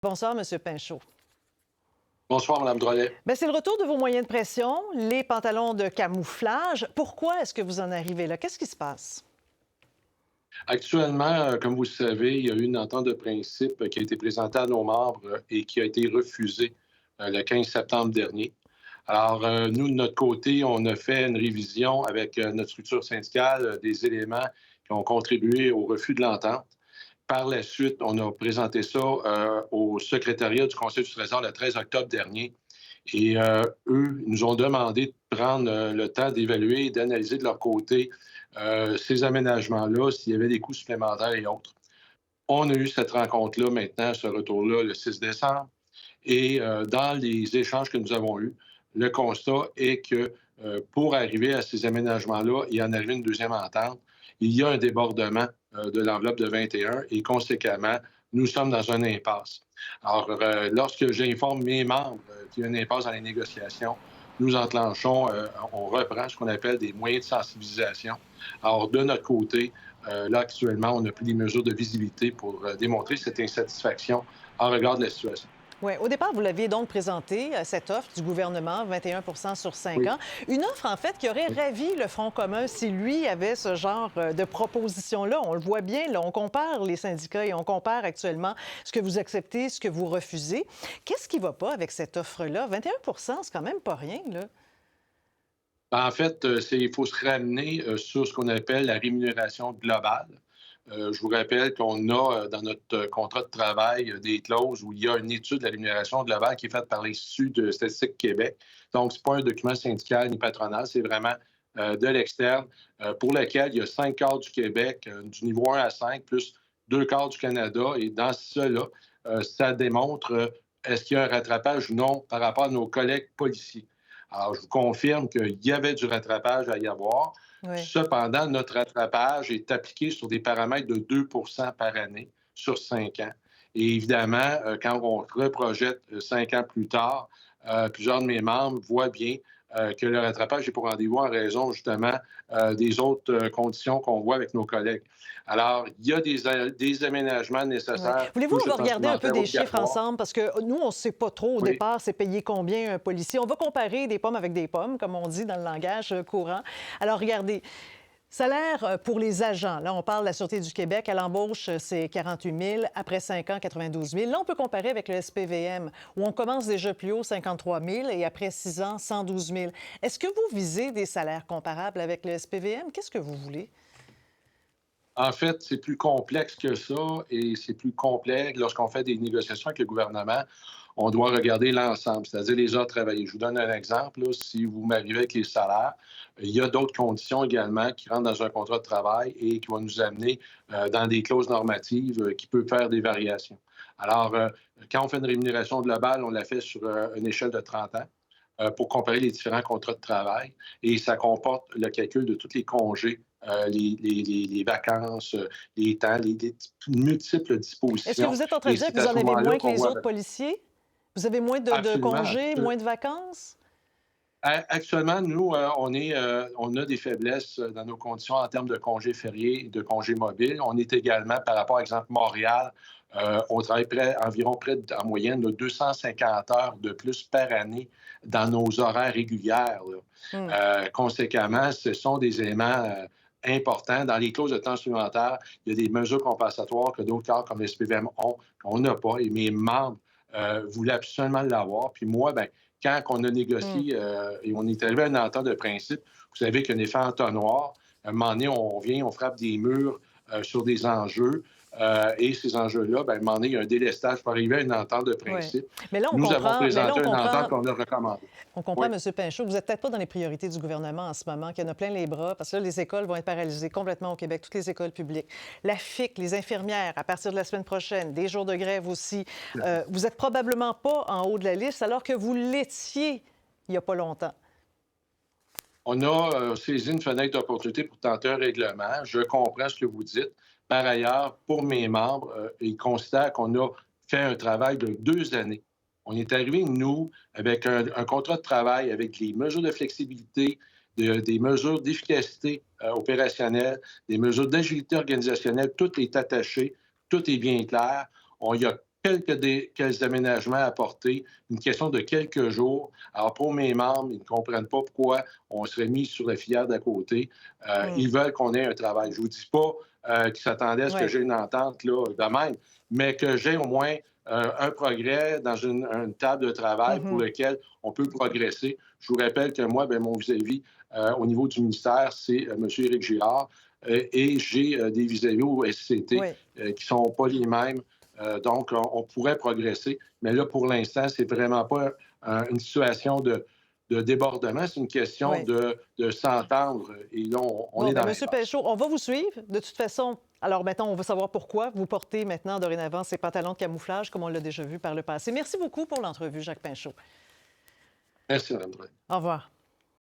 Bonsoir, M. Pinchot. Bonsoir, Mme Drolet. Bien, c'est le retour de vos moyens de pression, les pantalons de camouflage. Pourquoi est-ce que vous en arrivez là? Qu'est-ce qui se passe? Actuellement, comme vous le savez, il y a eu une entente de principe qui a été présentée à nos membres et qui a été refusée le 15 septembre dernier. Alors, nous, de notre côté, on a fait une révision avec notre structure syndicale des éléments qui ont contribué au refus de l'entente. Par la suite, on a présenté ça au secrétariat du Conseil du Trésor le 13 octobre dernier. Et eux nous ont demandé de prendre le temps d'évaluer et d'analyser de leur côté ces aménagements-là, s'il y avait des coûts supplémentaires et autres. On a eu cette rencontre-là maintenant, ce retour-là, le 6 décembre. Et dans les échanges que nous avons eus, le constat est que pour arriver à ces aménagements-là et en arriver à une deuxième entente, il y a un débordement de l'enveloppe de 21 et conséquemment, nous sommes dans une impasse. Alors, lorsque j'informe mes membres qu'il y a une impasse dans les négociations, nous enclenchons, on reprend ce qu'on appelle des moyens de sensibilisation. Alors, de notre côté, là, actuellement, on a pris des mesures de visibilité pour démontrer cette insatisfaction en regard de la situation. Oui, au départ, vous l'aviez donc présenté, cette offre du gouvernement, 21 sur 5 Oui, ans. Une offre, en fait, qui aurait oui. ravi le Front commun si lui avait ce genre de proposition-là. On le voit bien, là, on compare les syndicats et on compare actuellement ce que vous acceptez, ce que vous refusez. Qu'est-ce qui ne va pas avec cette offre-là? 21 c'est quand même pas rien, là. En fait, il faut se ramener sur ce qu'on appelle la rémunération globale. Je vous rappelle qu'on a dans notre contrat de travail des clauses où il y a une étude de la rémunération globale qui est faite par l'Institut de statistique Québec. Donc, ce n'est pas un document syndical ni patronal, c'est vraiment de l'externe, pour lequel il y a 5 quarts du Québec, du niveau 1 à 5, plus 2 quarts du Canada. Et dans cela, ça démontre est-ce qu'il y a un rattrapage ou non par rapport à nos collègues policiers. Alors, je vous confirme qu'il y avait du rattrapage à y avoir. Oui. Cependant, notre rattrapage est appliqué sur des paramètres de 2 par année sur 5 ans. Et évidemment, quand on reprojette 5 ans plus tard, plusieurs de mes membres voient bien que le rattrapage est pour rendez-vous en raison justement des autres conditions qu'on voit avec nos collègues. Alors, il y a des aménagements Ouais. nécessaires, Voulez-vous, on couches de va regarder un peu supplémentaires des chiffres obligatoires. ensemble parce que nous, on ne sait pas trop au Oui, départ, c'est payer combien un policier. On va comparer des pommes avec des pommes, comme on dit dans le langage courant. Alors, regardez, salaire pour les agents. Là, on parle de la Sûreté du Québec. À l'embauche, c'est 48 000. Après 5 ans, 92 000. Là, on peut comparer avec le SPVM, où on commence déjà plus haut, 53 000, et après 6 ans, 112 000. Est-ce que vous visez des salaires comparables avec le SPVM? Qu'est-ce que vous voulez? en fait, c'est plus complexe que ça et c'est plus complexe lorsqu'on fait des négociations avec le gouvernement. On doit regarder l'ensemble, c'est-à-dire les heures travaillées. Je vous donne un exemple. Là, si vous m'arrivez avec les salaires, il y a d'autres conditions également qui rentrent dans un contrat de travail et qui vont nous amener dans des clauses normatives qui peuvent faire des variations. Alors, quand on fait une rémunération globale, on la fait sur une échelle de 30 ans pour comparer les différents contrats de travail et ça comporte le calcul de tous les congés, les vacances, les temps, les multiples Est-ce que dispositions. vous êtes en train de Et dire que c'est à vous ce en avez moment-là moins que qu'on les voit autres policiers? Vous avez moins de absolument. congés, moins de vacances? Actuellement, nous, on a des faiblesses dans nos conditions en termes de congés fériés et de congés mobiles. On est également, par rapport à exemple Montréal, on travaille environ en moyenne de 250 heures de plus par année dans nos horaires régulières, là. Hmm. Conséquemment, ce sont des éléments importants. Dans les clauses de temps supplémentaire, il y a des mesures compensatoires que d'autres corps comme le SPVM ont, qu'on n'a pas. Et mes membres voulaient absolument l'avoir. Puis moi, ben, quand on a Hmm. négocié et on est arrivé à une entente de principe, vous savez qu'un effet entonnoir, à un moment donné, on vient, on frappe des murs sur des enjeux. Et ces enjeux-là, ben, à un moment donné, il y a un délestage pour arriver à une entente de Oui. principe. Mais là, on Nous avons comprend, mais là, présenté une entente qu'on a recommandée. on comprend, Oui, M. Pinchot, que vous n'êtes peut-être pas dans les priorités du gouvernement en ce moment, qu'il y en a plein les bras, parce que là, les écoles vont être paralysées complètement au Québec, toutes les écoles publiques. La FIC, les infirmières, à partir de la semaine prochaine, des jours de grève aussi. Vous n'êtes probablement pas en haut de la liste, alors que vous l'étiez il n'y a pas longtemps. on a saisi une fenêtre d'opportunité pour tenter un règlement. Je comprends ce que vous dites. Par ailleurs, pour mes membres, ils considèrent qu'on a fait un travail de 2 années. On est arrivé, nous, avec un contrat de travail, avec les mesures de flexibilité, des mesures d'efficacité opérationnelle, des mesures d'agilité organisationnelle. Tout est attaché, tout est bien clair. Il y a quelques aménagements à apporter, une question de quelques jours. Alors, pour mes membres, ils ne comprennent pas pourquoi on serait mis sur la filière d'à côté. Ils veulent qu'on ait un travail. Je ne vous dis pas qu'ils s'attendaient à ce que Oui. j'ai une entente là, de même, mais que j'ai au moins un progrès dans une table de travail pour lequel on peut progresser. Je vous rappelle que moi, bien, mon vis-à-vis au niveau du ministère, c'est M. Éric Girard. Et j'ai des vis-à-vis au SCT Oui. qui ne sont pas les mêmes. Donc, on pourrait progresser. Mais là, pour l'instant, c'est vraiment pas une situation de débordement, c'est une question Oui. de s'entendre. Et là, on Bon, est bien, dans M. l'impasse. Pinchot, on va vous suivre. De toute façon, alors maintenant, on veut savoir pourquoi vous portez maintenant, dorénavant, ces pantalons de camouflage, comme on l'a déjà vu par le passé. Merci beaucoup pour l'entrevue, Jacques Pinchot. Merci, Mme Drouin. Au revoir.